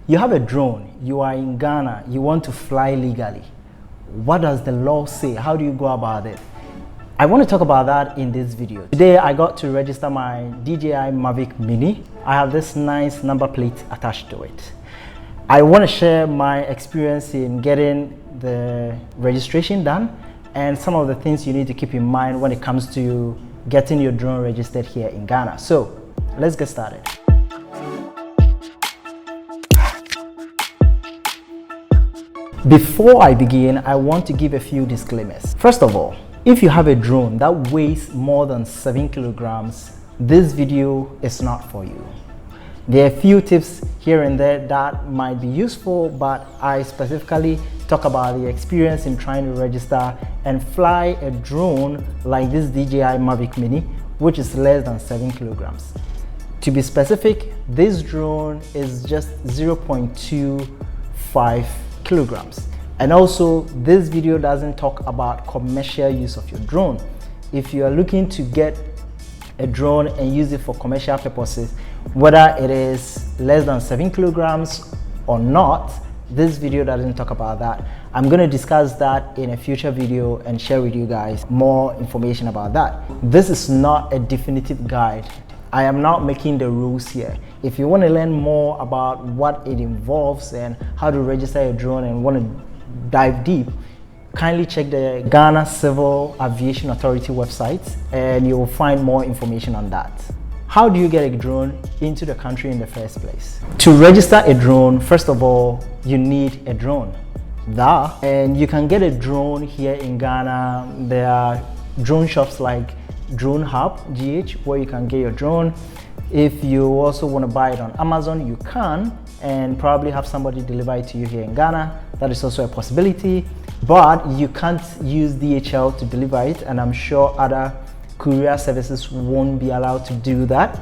You have a drone, you are in Ghana, you want to fly legally. What does the law say? How do you go about it? I want to talk about that in this video. Today I got to register my DJI Mavic Mini. I have this nice number plate attached to it. I want to share my experience in getting the registration done and some of the things you need to keep in mind when it comes to getting your drone registered here in Ghana. So let's get started. Before I begin, I want to give a few disclaimers. First of all, if you have a drone that weighs more than 7 kilograms, this video is not for you. There are a few tips here and there that might be useful, but I specifically talk about the experience in trying to register and fly a drone like this DJI Mavic Mini, which is less than 7 kilograms. To be specific, this drone is just 0.25 kilograms. And also, this video doesn't talk about commercial use of your drone. If you are looking to get a drone and use it for commercial purposes, whether it is less than 7 kilograms or not, this video doesn't talk about that. I'm going to discuss that in a future video and share with you guys more information about that. This is not a definitive guide. I am not making the rules here. If you want to learn more about what it involves and how to register a drone and want to dive deep, kindly check the Ghana Civil Aviation Authority website and you will find more information on that. How do you get a drone into the country in the first place? To register a drone, first of all, you need a drone. And you can get a drone here in Ghana. There are drone shops like Drone Hub, GH, where you can get your drone. If you also want to buy it on Amazon, you can, and probably have somebody deliver it to you here in Ghana. That is also a possibility, but you can't use DHL to deliver it, and I'm sure other courier services won't be allowed to do that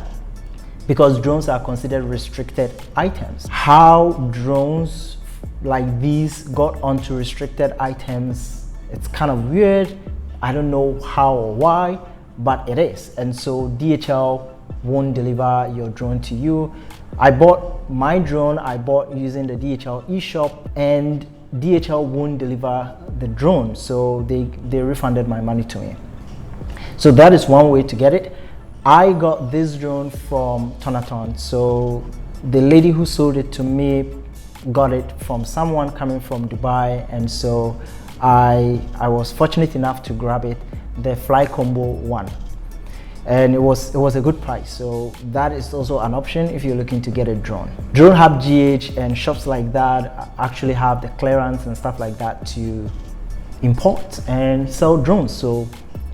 because drones are considered restricted items. How drones like these got onto restricted items, it's kind of weird. I don't know how or why, but it is. And so DHL won't deliver your drone to you. I bought my drone, I bought using the DHL eShop, and DHL won't deliver the drone, so they refunded my money to me. So that is one way to get it. I got this drone from Tonaton. So the lady who sold it to me got it from someone coming from Dubai, and so I was fortunate enough to grab it, the Fly Combo one, and it was a good price. So that is also an option if you're looking to get a drone. Drone Hub GH and shops like that actually have the clearance and stuff like that to import and sell drones, so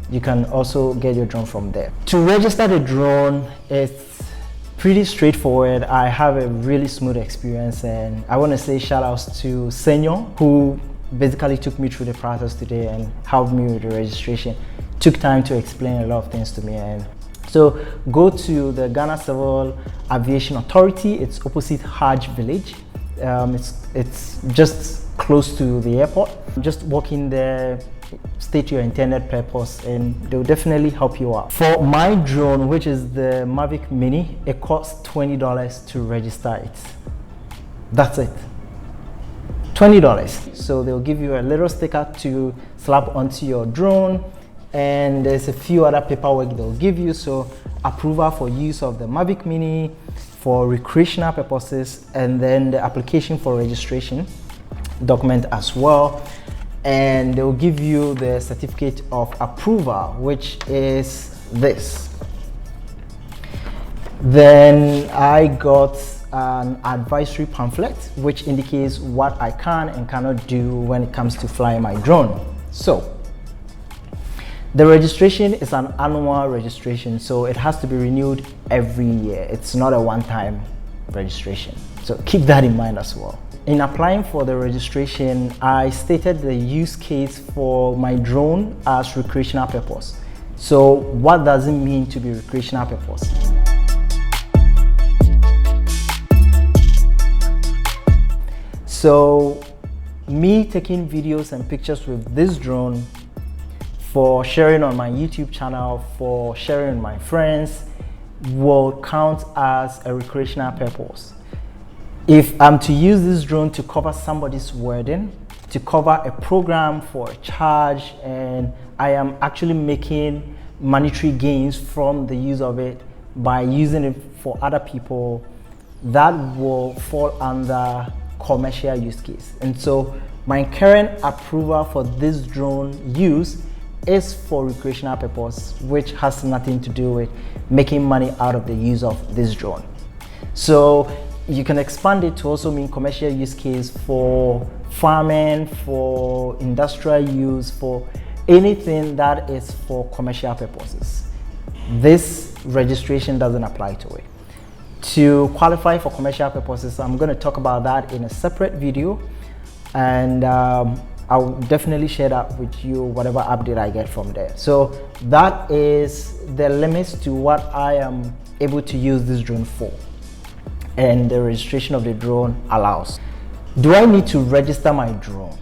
you can also get your drone from there. To register the drone, it's pretty straightforward. I have a really smooth experience, and I want to say shout outs to Senor, who basically took me through the process today and helped me with the registration. Took time to explain a lot of things to me. And so go to the Ghana Civil Aviation Authority. It's opposite Hajj Village. It's just close to the airport. Just walk in there, state your intended purpose, and they'll definitely help you out. For my drone, which is the Mavic Mini, it costs $20 to register it. That's it. $20. So they'll give you a little sticker to slap onto your drone, and there's a few other paperwork they'll give you. So approval for use of the Mavic Mini for recreational purposes, and then the application for registration document as well. And they'll give you the certificate of approval, which is this. Then I got an advisory pamphlet which indicates what I can and cannot do when it comes to flying my drone. So the registration is an annual registration, so it has to be renewed every year. It's not a one-time registration, so keep that in mind as well. In applying for the registration, I stated the use case for my drone as recreational purpose. So what does it mean to be recreational purpose? So me taking videos and pictures with this drone for sharing on my YouTube channel, for sharing with my friends, will count as a recreational purpose. If I'm to use this drone to cover somebody's wedding, to cover a program for a charge, and I am actually making monetary gains from the use of it by using it for other people, that will fall under commercial use case. And so my current approval for this drone use is for recreational purpose, which has nothing to do with making money out of the use of this drone. So you can expand it to also mean commercial use case for farming, for industrial use, for anything that is for commercial purposes. This registration doesn't apply to it. To qualify for commercial purposes, I'm going to talk about that in a separate video, and I'll definitely share that with you, whatever update I get from there. So that is the limits to what I am able to use this drone for, and the registration of the drone allows. Do I need to register my drone?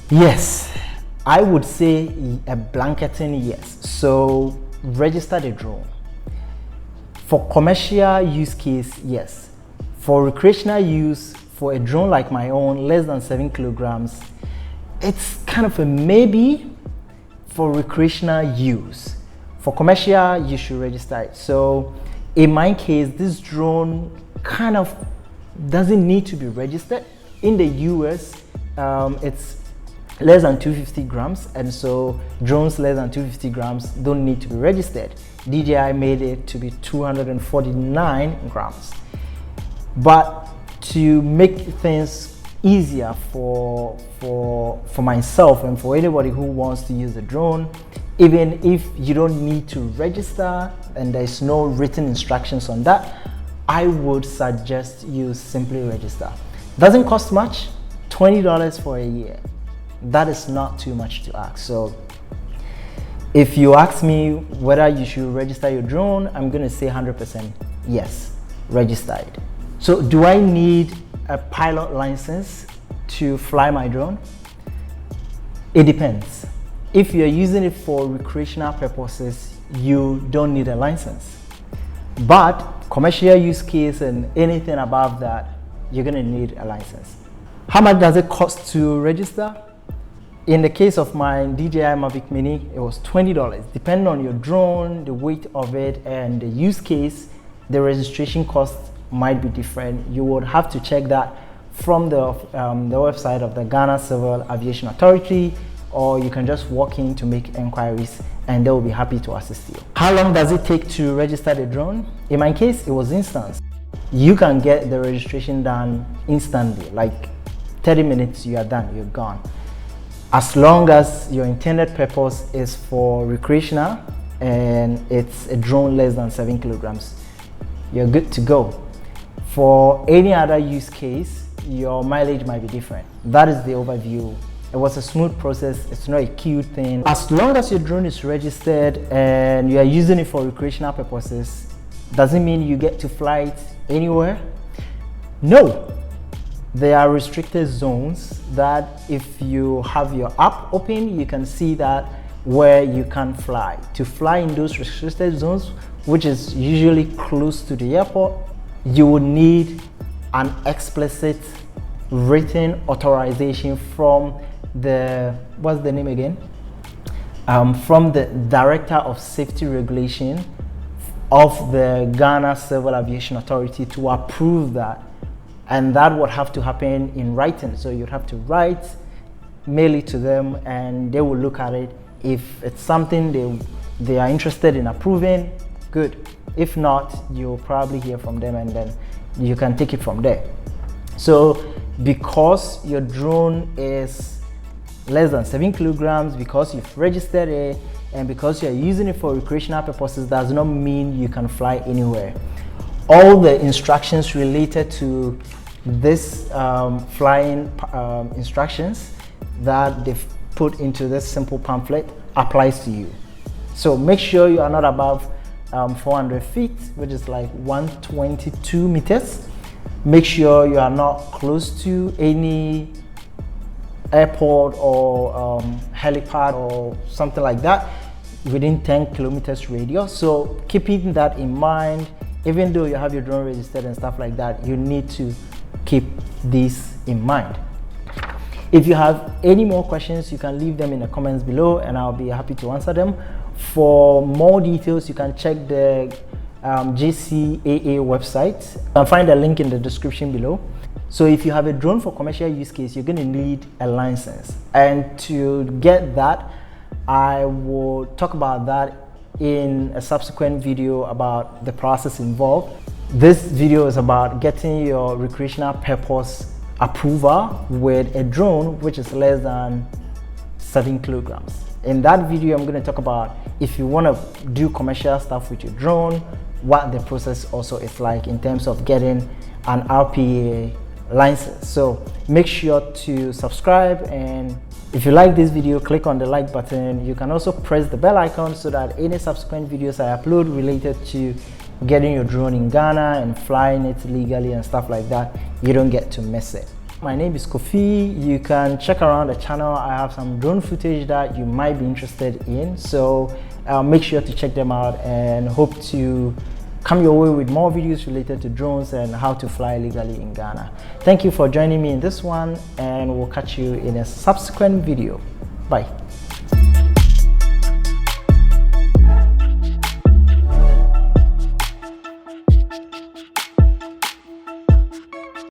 Yes, I would say a blanketing yes. So register the drone. For commercial use case, yes. For recreational use, for a drone like my own, less than 7 kilograms, it's kind of a maybe. For recreational use. For commercial, you should register it. So in my case, this drone kind of doesn't need to be registered. In the US, it's less than 250 grams, and so drones less than 250 grams don't need to be registered. DJI made it to be 249 grams. But to make things easier for myself and for anybody who wants to use the drone, even if you don't need to register and there's no written instructions on that, I would suggest you simply register. Doesn't cost much, $20 for a year. That is not too much to ask. So if you ask me whether you should register your drone, I'm going to say 100% yes, register it. So do I need a pilot license to fly my drone? It depends. If you're using it for recreational purposes, you don't need a license. But commercial use case and anything above that, you're going to need a license. How much does it cost to register? In the case of my DJI Mavic Mini, it was $20. Depending on your drone, the weight of it, and the use case, the registration cost might be different. You would have to check that from the website of the Ghana Civil Aviation Authority, or you can just walk in to make inquiries and they will be happy to assist you. How long does it take to register the drone? In my case, it was instant. You can get the registration done instantly, like 30 minutes, you are done, you're gone. As long as your intended purpose is for recreational and it's a drone less than 7 kilograms, you're good to go. For any other use case, your mileage might be different. That is the overview. It was a smooth process. It's not a cute thing. As long as your drone is registered and you are using it for recreational purposes, doesn't mean you get to fly it anywhere. No. There are restricted zones that if you have your app open, you can see that where you can fly. To fly in those restricted zones, which is usually close to the airport, you would need an explicit written authorization from the, what's the name again? From the Director of Safety Regulation of the Ghana Civil Aviation Authority to approve that. And that would have to happen in writing. So you'd have to write, mail it to them, and they will look at it. If it's something they are interested in approving, good. If not, you'll probably hear from them and then you can take it from there. So because your drone is less than 7 kilograms, because you've registered it, and because you're using it for recreational purposes, does not mean you can fly anywhere. All the instructions related to this flying instructions that they've put into this simple pamphlet applies to you. So make sure you are not above 400 feet, which is like 122 meters. Make sure you are not close to any airport or helipad or something like that within 10 kilometers radius. So keeping that in mind, even though you have your drone registered and stuff like that, you need to keep this in mind. If you have any more questions, you can leave them in the comments below and I'll be happy to answer them. For more details, you can check the JCAA website. You can find a link in the description below. So if you have a drone for commercial use case, you're going to need a license, and to get that, I will talk about that in a subsequent video about the process involved. This video is about getting your recreational purpose approval with a drone which is less than 7 kilograms. In that video, I'm going to talk about if you want to do commercial stuff with your drone, what the process also is like in terms of getting an RPA license. So make sure to subscribe, and if you like this video, click on the like button. You can also press the bell icon so that any subsequent videos I upload related to getting your drone in Ghana and flying it legally and stuff like that, you don't get to miss it. My name is KhoPhi. You can check around the channel. I have some drone footage that you might be interested in, so make sure to check them out, and hope to come your way with more videos related to drones and how to fly legally in Ghana. Thank you for joining me in this one, and we'll catch you in a subsequent video. Bye.